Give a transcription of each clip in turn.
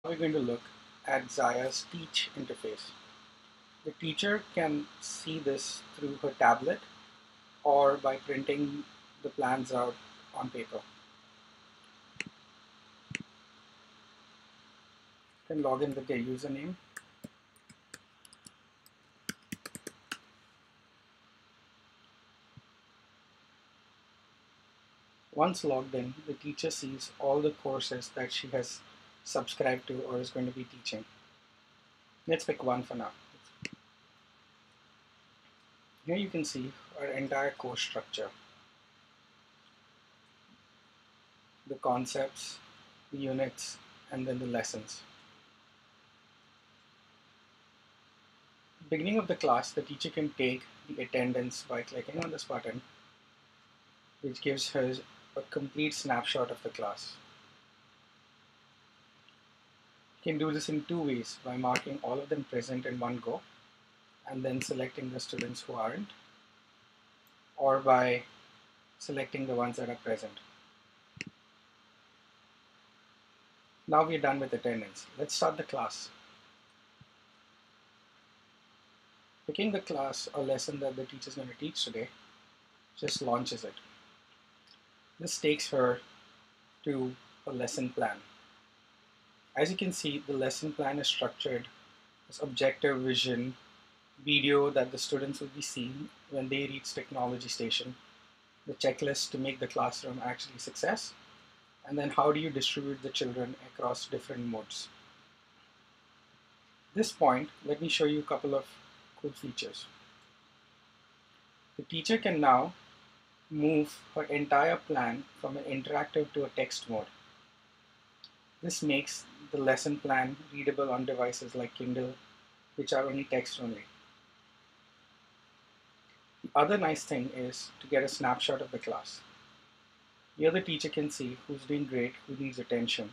We're going to look at Zaya's Teach interface. The teacher can see this through her tablet or by printing the plans out on paper. You can log in with their username. Once logged in, the teacher sees all the courses that she has subscribed to or is going to be teaching. Let's pick one for now. Here you can see our entire course structure, the concepts, the units, and then the lessons. Beginning of the class, the teacher can take the attendance by clicking on this button, which gives her a complete snapshot of the class. You can do this in two ways, by marking all of them present in one go and then selecting the students who aren't, or by selecting the ones that are present. Now we're done with attendance. Let's start the class. Picking the class or lesson that the teacher is going to teach today just launches it. This takes her to a lesson plan. As you can see, the lesson plan is structured as objective, vision, video that the students will be seeing when they reach technology station, the checklist to make the classroom actually a success, and then how do you distribute the children across different modes. At this point, let me show you a couple of cool features. The teacher can now move her entire plan from an interactive to a text mode. This makes the lesson plan readable on devices like Kindle, which are only text only. The other nice thing is to get a snapshot of the class. Here the teacher can see who's doing great, who needs attention.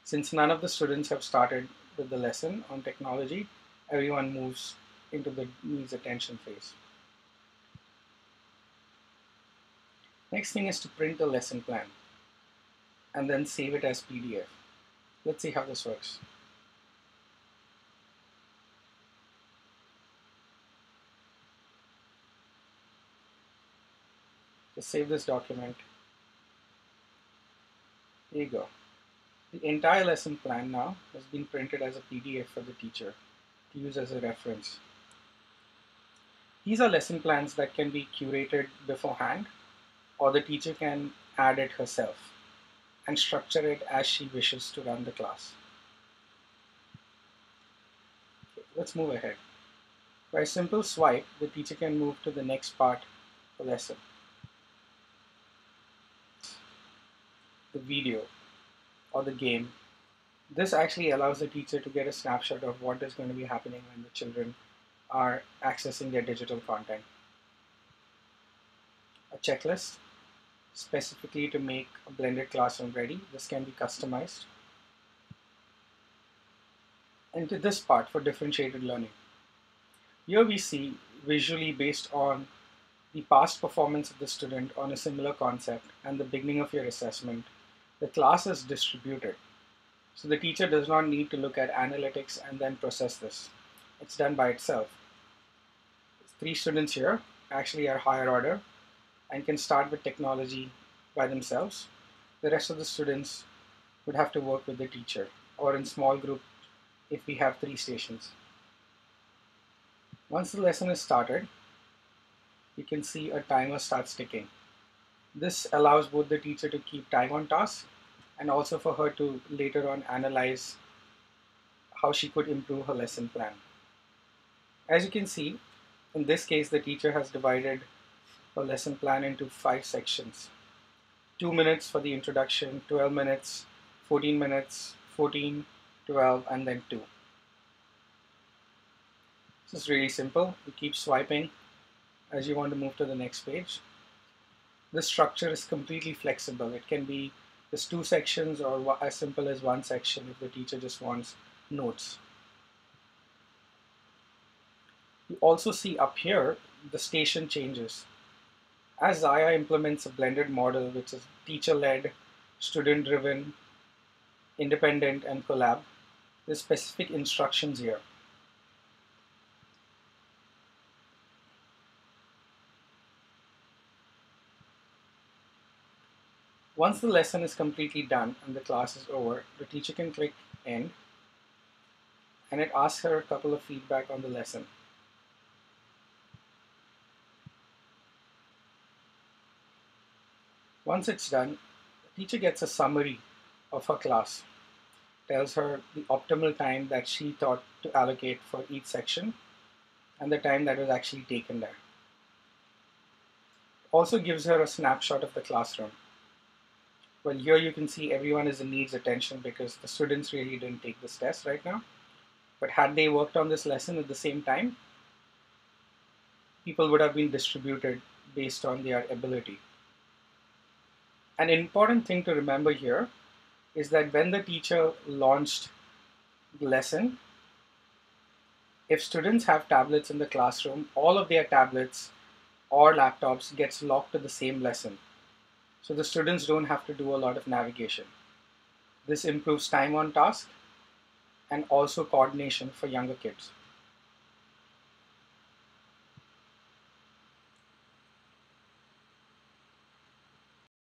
Since none of the students have started with the lesson on technology, everyone moves into the needs attention phase. Next thing is to print the lesson plan and then save it as PDF. Let's see how this works. Just save this document. Here you go. The entire lesson plan now has been printed as a PDF for the teacher to use as a reference. These are lesson plans that can be curated beforehand, or the teacher can add it herself and structure it as she wishes to run the class. Okay, let's move ahead. By a simple swipe, the teacher can move to the next part of the lesson. The video or the game. This actually allows the teacher to get a snapshot of what is going to be happening when the children are accessing their digital content. A checklist specifically to make a blended classroom ready. This can be customized. And to this part for differentiated learning. Here we see visually based on the past performance of the student on a similar concept and the beginning of your assessment, the class is distributed. So the teacher does not need to look at analytics and then process this. It's done by itself. 3 students here actually are higher order and can start with technology by themselves. The rest of the students would have to work with the teacher or in small group if we have 3 stations. Once the lesson is started, you can see a timer starts ticking. This allows both the teacher to keep time on task and also for her to later on analyze how she could improve her lesson plan. As you can see, in this case, the teacher has divided her lesson plan into 5 sections. 2 minutes for the introduction, 12 minutes, 14 minutes, 14, 12, and then 2. This is really simple. You keep swiping as you want to move to the next page. This structure is completely flexible. It can be just 2 sections or as simple as 1 section if the teacher just wants notes. You also see up here the station changes. As Zaya implements a blended model which is teacher-led, student-driven, independent, and collab. There's specific instructions here. Once the lesson is completely done and the class is over, the teacher can click end and it asks her a couple of feedback on the lesson. Once it's done, the teacher gets a summary of her class, tells her the optimal time that she thought to allocate for each section and the time that was actually taken there. Also gives her a snapshot of the classroom. Well, here you can see everyone needs attention because the students really didn't take this test right now. But had they worked on this lesson at the same time, people would have been distributed based on their ability. An important thing to remember here is that when the teacher launched the lesson, if students have tablets in the classroom, all of their tablets or laptops gets locked to the same lesson. So the students don't have to do a lot of navigation. This improves time on task and also coordination for younger kids.